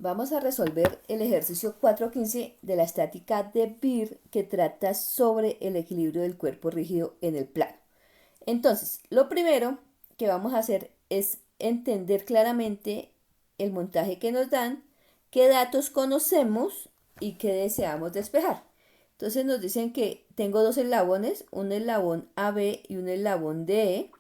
Vamos a resolver el ejercicio 4.15 de la estática de Beer que trata sobre el equilibrio del cuerpo rígido en el plano. Entonces, lo primero que vamos a hacer es entender claramente el montaje que nos dan, qué datos conocemos y qué deseamos despejar. Entonces nos dicen que tengo dos eslabones, un eslabón AB y un eslabón DE,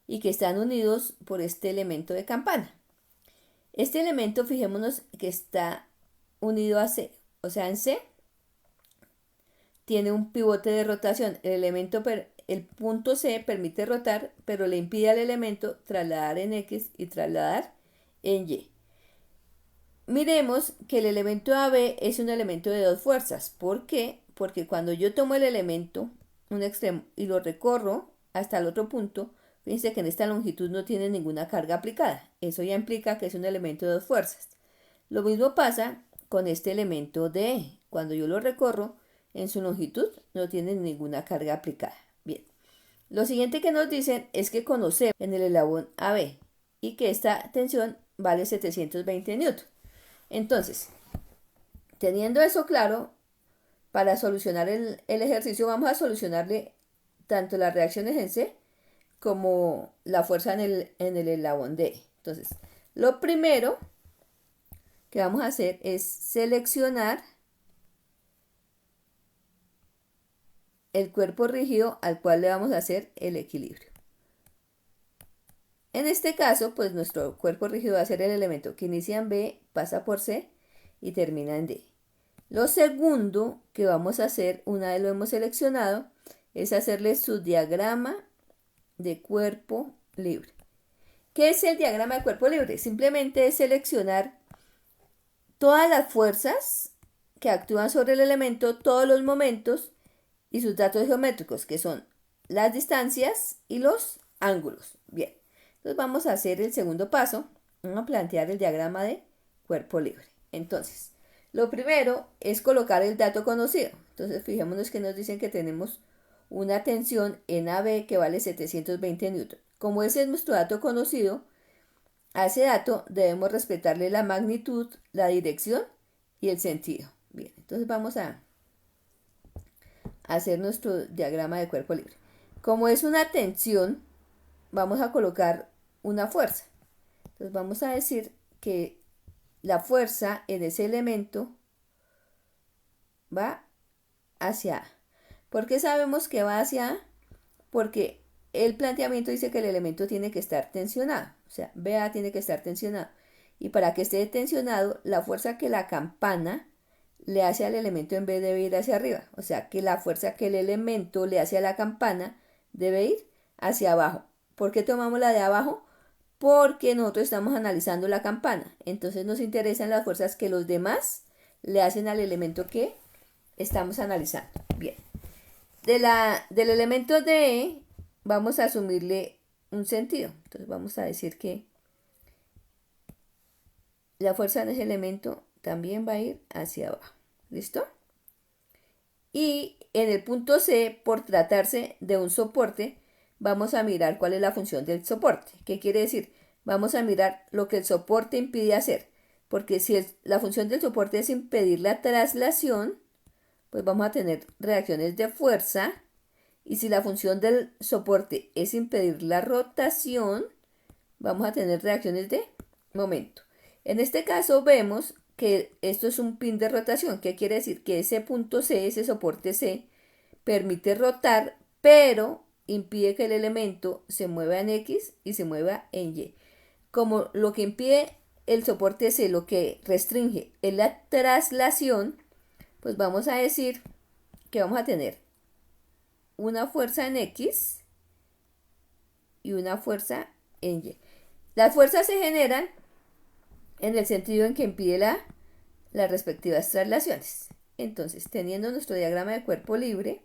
y que están unidos por este elemento de campana. Este elemento, fijémonos que está unido a C, o sea, en C tiene un pivote de rotación. El punto C permite rotar, pero le impide al elemento trasladar en X y trasladar en Y. Miremos que el elemento AB es un elemento de dos fuerzas. ¿Por qué? Porque cuando yo tomo el elemento, un extremo, y lo recorro hasta el otro punto, fíjense que en esta longitud no tiene ninguna carga aplicada. Eso ya implica que es un elemento de dos fuerzas. Lo mismo pasa con este elemento DE. Cuando yo lo recorro, en su longitud no tiene ninguna carga aplicada. Bien. Lo siguiente que nos dicen es que conocemos en el eslabón AB y que esta tensión vale 720 newton. Entonces, teniendo eso claro, para solucionar el ejercicio vamos a solucionarle tanto las reacciones en C como la fuerza en el eslabón D. Entonces, lo primero que vamos a hacer es seleccionar el cuerpo rígido al cual le vamos a hacer el equilibrio. En este caso, pues nuestro cuerpo rígido va a ser el elemento que inicia en B, pasa por C y termina en D. Lo segundo que vamos a hacer, una vez lo hemos seleccionado, es hacerle su diagrama de cuerpo libre. ¿Qué es el diagrama de cuerpo libre? Simplemente es seleccionar todas las fuerzas que actúan sobre el elemento, todos los momentos y sus datos geométricos, que son las distancias y los ángulos. Bien, entonces vamos a hacer el segundo paso, vamos a plantear el diagrama de cuerpo libre. Entonces, lo primero es colocar el dato conocido. Entonces, fijémonos que nos dicen que tenemos una tensión en AB que vale 720 newton. Como ese es nuestro dato conocido, a ese dato debemos respetarle la magnitud, la dirección y el sentido. Bien, entonces vamos a hacer nuestro diagrama de cuerpo libre. Como es una tensión, vamos a colocar una fuerza. Entonces vamos a decir que la fuerza en ese elemento va hacia A. ¿Por qué sabemos que va hacia A? Porque el planteamiento dice que el elemento tiene que estar tensionado. O sea, BA tiene que estar tensionado. Y para que esté tensionado, la fuerza que la campana le hace al elemento en B debe ir hacia arriba. O sea, que la fuerza que el elemento le hace a la campana debe ir hacia abajo. ¿Por qué tomamos la de abajo? Porque nosotros estamos analizando la campana. Entonces nos interesan las fuerzas que los demás le hacen al elemento que estamos analizando. Bien. Del elemento D vamos a asumirle un sentido. Entonces vamos a decir que la fuerza en ese elemento también va a ir hacia abajo. ¿Listo? Y en el punto C, por tratarse de un soporte, vamos a mirar cuál es la función del soporte. ¿Qué quiere decir? Vamos a mirar lo que el soporte impide hacer. Porque si la función del soporte es impedir la traslación, pues vamos a tener reacciones de fuerza. Y si la función del soporte es impedir la rotación, vamos a tener reacciones de momento. En este caso vemos que esto es un pin de rotación. ¿Qué quiere decir? Que ese punto C, ese soporte C, permite rotar, pero impide que el elemento se mueva en X y se mueva en Y. Como lo que impide el soporte C, lo que restringe es la traslación, pues vamos a decir que vamos a tener una fuerza en X y una fuerza en Y. Las fuerzas se generan en el sentido en que impide las respectivas traslaciones. Entonces, teniendo nuestro diagrama de cuerpo libre,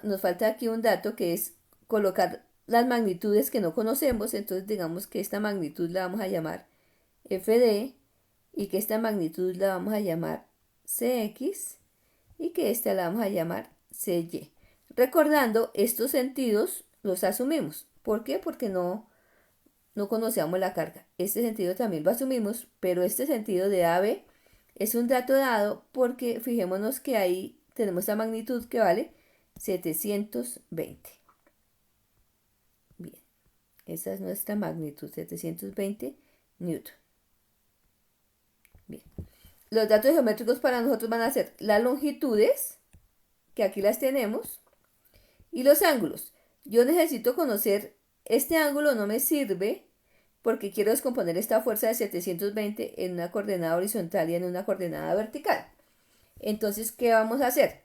nos falta aquí un dato que es colocar las magnitudes que no conocemos. Entonces, digamos que esta magnitud la vamos a llamar FD y que esta magnitud la vamos a llamar CX y que esta la vamos a llamar CY. Recordando, estos sentidos los asumimos. ¿Por qué? Porque no no conocíamos la carga. Este sentido también lo asumimos, pero este sentido de AB es un dato dado porque fijémonos que ahí tenemos la magnitud que vale 720. Bien, esa es nuestra magnitud, 720 newton. Bien, los datos geométricos para nosotros van a ser las longitudes, que aquí las tenemos, y los ángulos. Yo necesito conocer este ángulo, no me sirve porque quiero descomponer esta fuerza de 720 en una coordenada horizontal y en una coordenada vertical. Entonces, ¿qué vamos a hacer?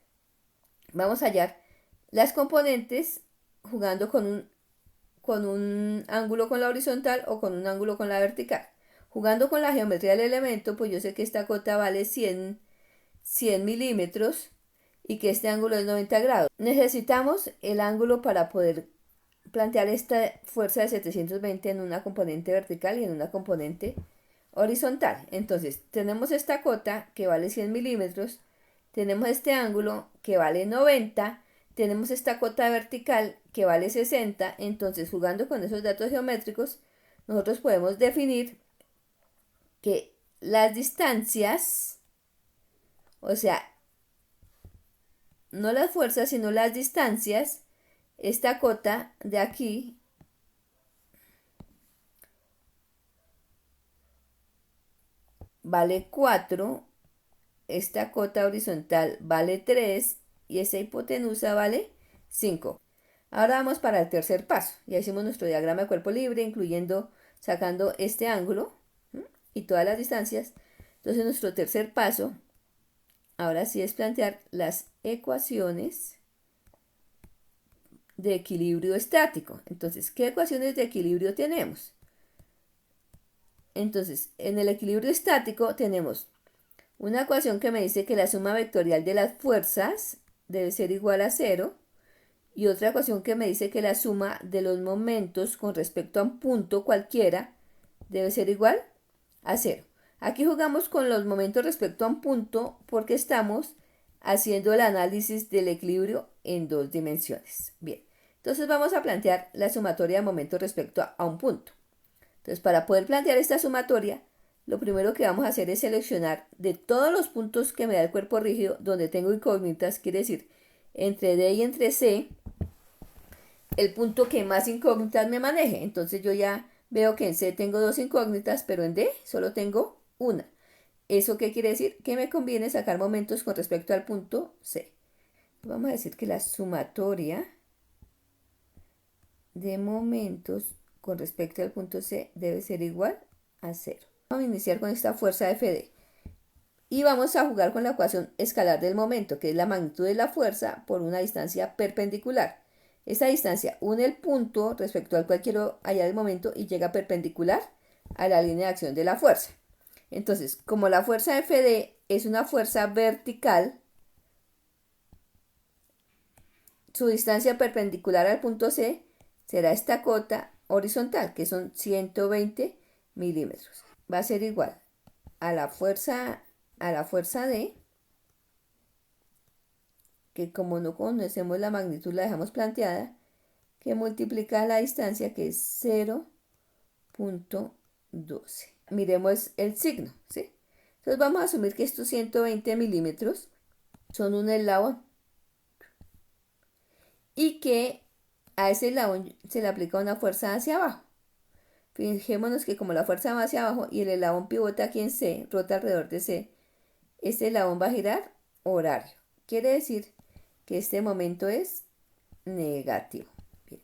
Vamos a hallar las componentes jugando con un ángulo con la horizontal o con un ángulo con la vertical. Jugando con la geometría del elemento, pues yo sé que esta cota vale 100 milímetros y que este ángulo es 90 grados. Necesitamos el ángulo para poder plantear esta fuerza de 720 en una componente vertical y en una componente horizontal. Entonces, tenemos esta cota que vale 100 milímetros, tenemos este ángulo que vale 90, tenemos esta cota vertical que vale 60. Entonces, jugando con esos datos geométricos, nosotros podemos definir que las distancias, o sea, no las fuerzas, sino las distancias, esta cota de aquí vale 4, esta cota horizontal vale 3 y esta hipotenusa vale 5. Ahora vamos para el tercer paso. Ya hicimos nuestro diagrama de cuerpo libre, sacando este ángulo y todas las distancias. Entonces nuestro tercer paso, ahora sí, es plantear las ecuaciones de equilibrio estático. Entonces, ¿qué ecuaciones de equilibrio tenemos? Entonces, en el equilibrio estático tenemos una ecuación que me dice que la suma vectorial de las fuerzas debe ser igual a 0 y otra ecuación que me dice que la suma de los momentos con respecto a un punto cualquiera debe ser igual a 0. Aquí jugamos con los momentos respecto a un punto porque estamos haciendo el análisis del equilibrio en dos dimensiones. Bien, entonces vamos a plantear la sumatoria de momentos respecto a un punto. Entonces, para poder plantear esta sumatoria, lo primero que vamos a hacer es seleccionar de todos los puntos que me da el cuerpo rígido, donde tengo incógnitas, quiere decir, entre D y entre C, el punto que más incógnitas me maneje. Entonces yo ya veo que en C tengo 2 incógnitas, pero en D solo tengo una. ¿Eso qué quiere decir? Que me conviene sacar momentos con respecto al punto C. Vamos a decir que la sumatoria de momentos con respecto al punto C debe ser igual a 0. Vamos a iniciar con esta fuerza Fd. Y vamos a jugar con la ecuación escalar del momento, que es la magnitud de la fuerza por una distancia perpendicular. Esta distancia une el punto respecto al cual quiero hallar el momento y llega perpendicular a la línea de acción de la fuerza. Entonces, como la fuerza Fd es una fuerza vertical, su distancia perpendicular al punto C será esta cota horizontal, que son 120 milímetros. Va a ser igual a la fuerza D, que como no conocemos la magnitud la dejamos planteada, que multiplica la distancia, que es 0.12. Miremos el signo, ¿sí? Entonces vamos a asumir que estos 120 milímetros son un eslabón y que a ese eslabón se le aplica una fuerza hacia abajo. Fijémonos que como la fuerza va hacia abajo y el eslabón pivota aquí en C, rota alrededor de C, este eslabón va a girar horario. Quiere decir que este momento es negativo. Bien.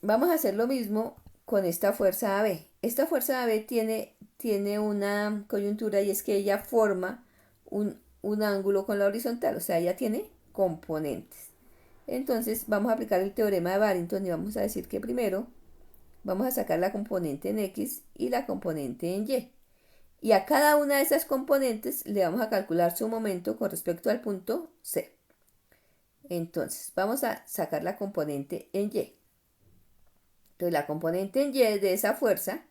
Vamos a hacer lo mismo con esta fuerza AB. Esta fuerza AB tiene una coyuntura y es que ella forma un ángulo con la horizontal, o sea, ella tiene componentes. Entonces vamos a aplicar el teorema de Barrington y vamos a decir que primero vamos a sacar la componente en X y la componente en Y. Y a cada una de esas componentes le vamos a calcular su momento con respecto al punto C. Entonces, vamos a sacar la componente en Y. Entonces, la componente en Y de esa fuerza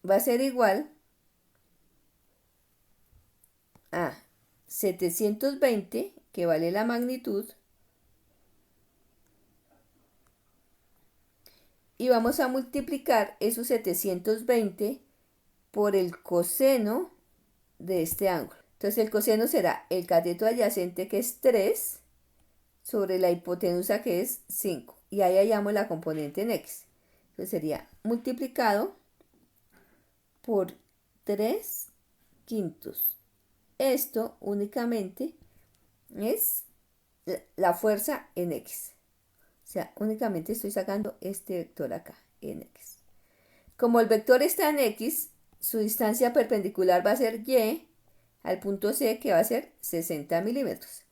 va a ser igual a 720, que vale la magnitud, y vamos a multiplicar esos 720 por el coseno de este ángulo. Entonces el coseno será el cateto adyacente, que es 3, sobre la hipotenusa, que es 5. Y ahí hallamos la componente en x. Entonces sería multiplicado por 3 quintos. Esto únicamente es la fuerza en x. O sea, únicamente estoy sacando este vector acá, en x. Como el vector está en x, su distancia perpendicular va a ser y al punto C, que va a ser 60 milímetros.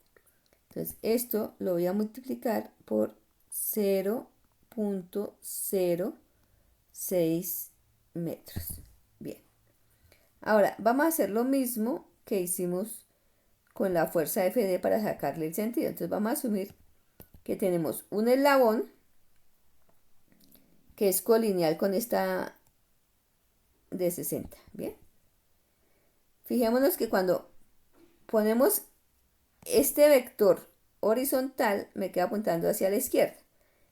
Entonces, esto lo voy a multiplicar por 0.06 metros. Bien. Ahora, vamos a hacer lo mismo que hicimos con la fuerza FD para sacarle el sentido. Entonces, vamos a asumir que tenemos un eslabón que es colineal con esta de 60. Bien. Fijémonos que cuando ponemos este vector horizontal, me queda apuntando hacia la izquierda.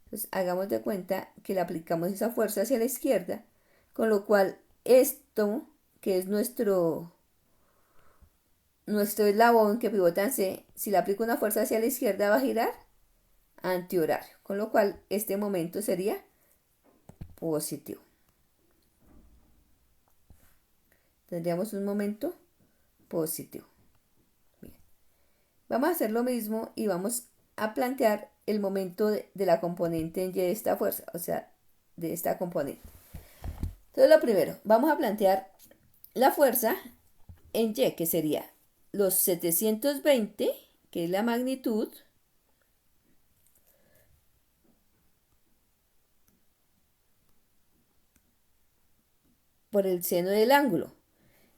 Entonces, hagamos de cuenta que le aplicamos esa fuerza hacia la izquierda, con lo cual esto, que es nuestro eslabón que pivota en C, si le aplico una fuerza hacia la izquierda va a girar antihorario, con lo cual este momento sería positivo. Tendríamos un momento positivo. Bien. Vamos a hacer lo mismo y vamos a plantear el momento de la componente en Y de esta fuerza, o sea, de esta componente. Entonces, lo primero, vamos a plantear la fuerza en Y, que sería los 720, que es la magnitud, por el seno del ángulo.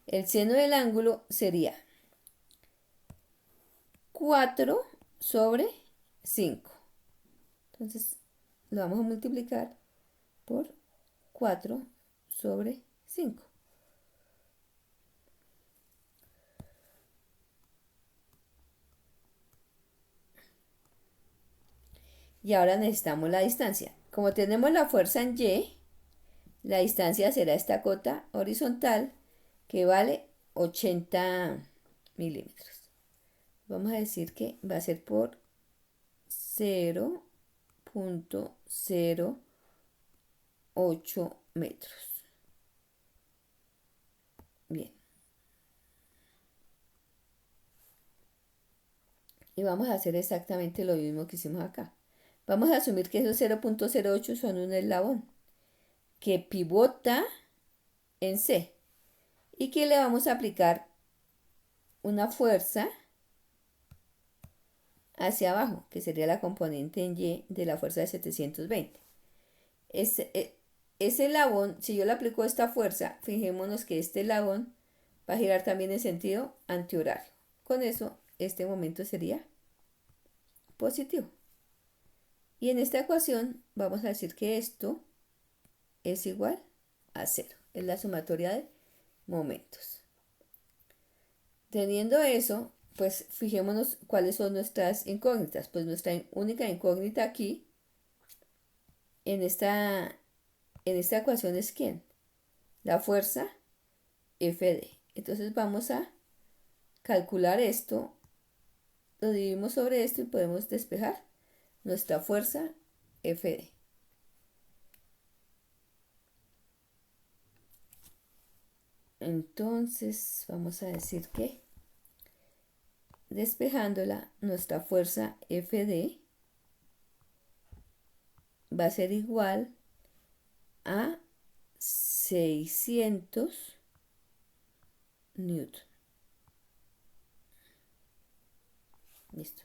El seno del ángulo sería 4 sobre 5. Entonces, lo vamos a multiplicar por 4 sobre 5. Y ahora necesitamos la distancia. Como tenemos la fuerza en Y, la distancia será esta cota horizontal, que vale 80 milímetros. Vamos a decir que va a ser por 0.08 metros. Bien. Y vamos a hacer exactamente lo mismo que hicimos acá. Vamos a asumir que esos 0.08 son un eslabón que pivota en C y que le vamos a aplicar una fuerza hacia abajo, que sería la componente en Y de la fuerza de 720. Ese eslabón, si yo le aplico esta fuerza, fijémonos que este eslabón va a girar también en sentido antihorario. Con eso, este momento sería positivo. Y en esta ecuación vamos a decir que esto es igual a 0. Es la sumatoria de momentos. Teniendo eso, pues fijémonos cuáles son nuestras incógnitas. Pues nuestra única incógnita aquí en esta ecuación es ¿quién? La fuerza FD. Entonces vamos a calcular esto, lo dividimos sobre esto y podemos despejar nuestra fuerza FD. Entonces vamos a decir que despejándola, nuestra fuerza FD va a ser igual a 600 newton. Listo.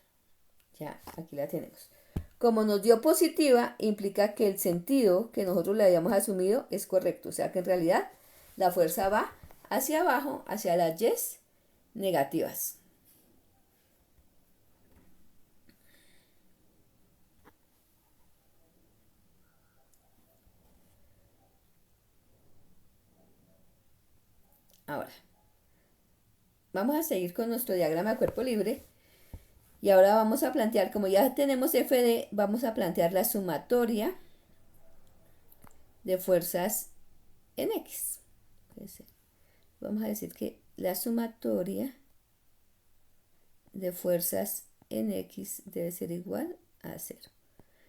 Ya, aquí la tenemos. Como nos dio positiva, implica que el sentido que nosotros le habíamos asumido es correcto. O sea que en realidad la fuerza va hacia abajo, hacia las Y's negativas. Ahora, vamos a seguir con nuestro diagrama de cuerpo libre. Y ahora vamos a plantear, como ya tenemos FD, vamos a plantear la sumatoria de fuerzas en X. Entonces, vamos a decir que la sumatoria de fuerzas en X debe ser igual a 0.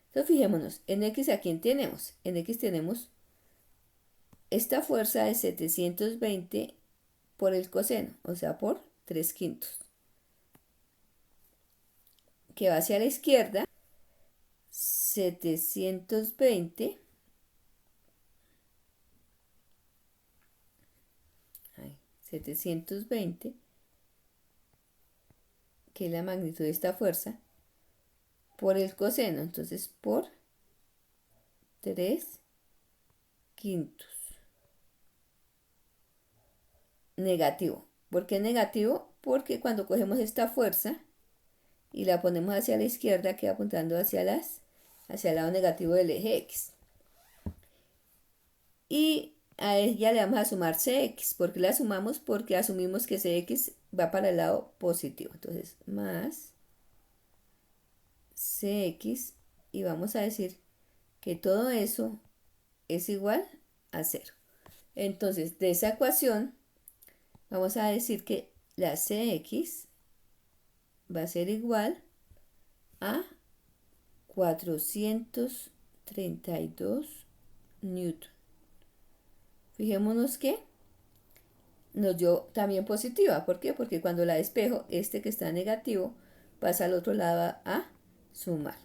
Entonces fijémonos, en X ¿a quién tenemos? En X tenemos esta fuerza de 720 por el coseno, o sea, por 3/5, que va hacia la izquierda, 720, 720, que es la magnitud de esta fuerza, por el coseno, entonces por 3/5. Negativo. ¿Por qué negativo? Porque cuando cogemos esta fuerza y la ponemos hacia la izquierda, queda apuntando hacia el lado negativo del eje X. Y a ella le vamos a sumar Cx. ¿Por qué la sumamos? Porque asumimos que Cx va para el lado positivo. Entonces, más Cx, y vamos a decir que todo eso es igual a 0. Entonces, de esa ecuación, vamos a decir que la Cx va a ser igual a 432 newton. Fijémonos que nos dio también positiva. ¿Por qué? Porque cuando la despejo, este que está negativo pasa al otro lado a sumar.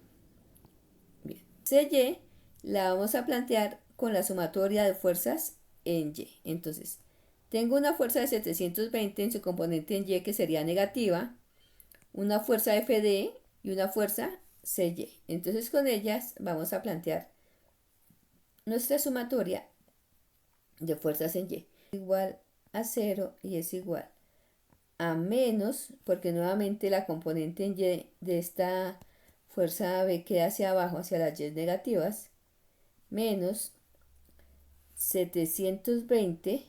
Bien. Cy la vamos a plantear con la sumatoria de fuerzas en Y. Entonces, tengo una fuerza de 720 en su componente en Y que sería negativa, una fuerza FD y una fuerza Cy. Entonces, con ellas vamos a plantear nuestra sumatoria de fuerzas en Y. Igual a 0 y es igual a menos, porque nuevamente la componente en Y de esta fuerza B queda hacia abajo, hacia las Y negativas, menos 720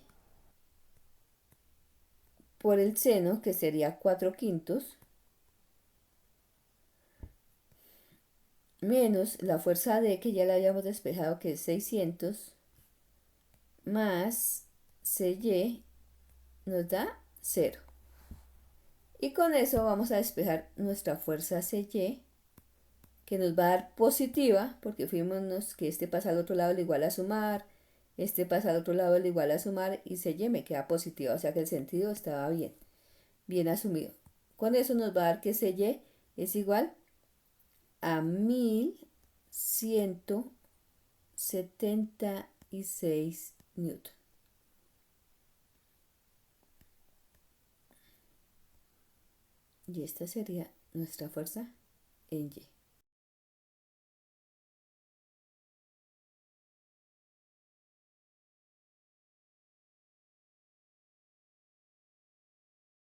por el seno, que sería 4/5, menos la fuerza D, que ya la habíamos despejado, que es 600, más Cy nos da 0. Y con eso vamos a despejar nuestra fuerza Cy, que nos va a dar positiva, porque fíjense que este pasa al otro lado, le igual a sumar, este pasa al otro lado, le igual a sumar, y Cy me queda positiva, o sea que el sentido estaba bien asumido. Con eso nos va a dar que Cy es igual a 1176 newton. Y esta sería nuestra fuerza en Y.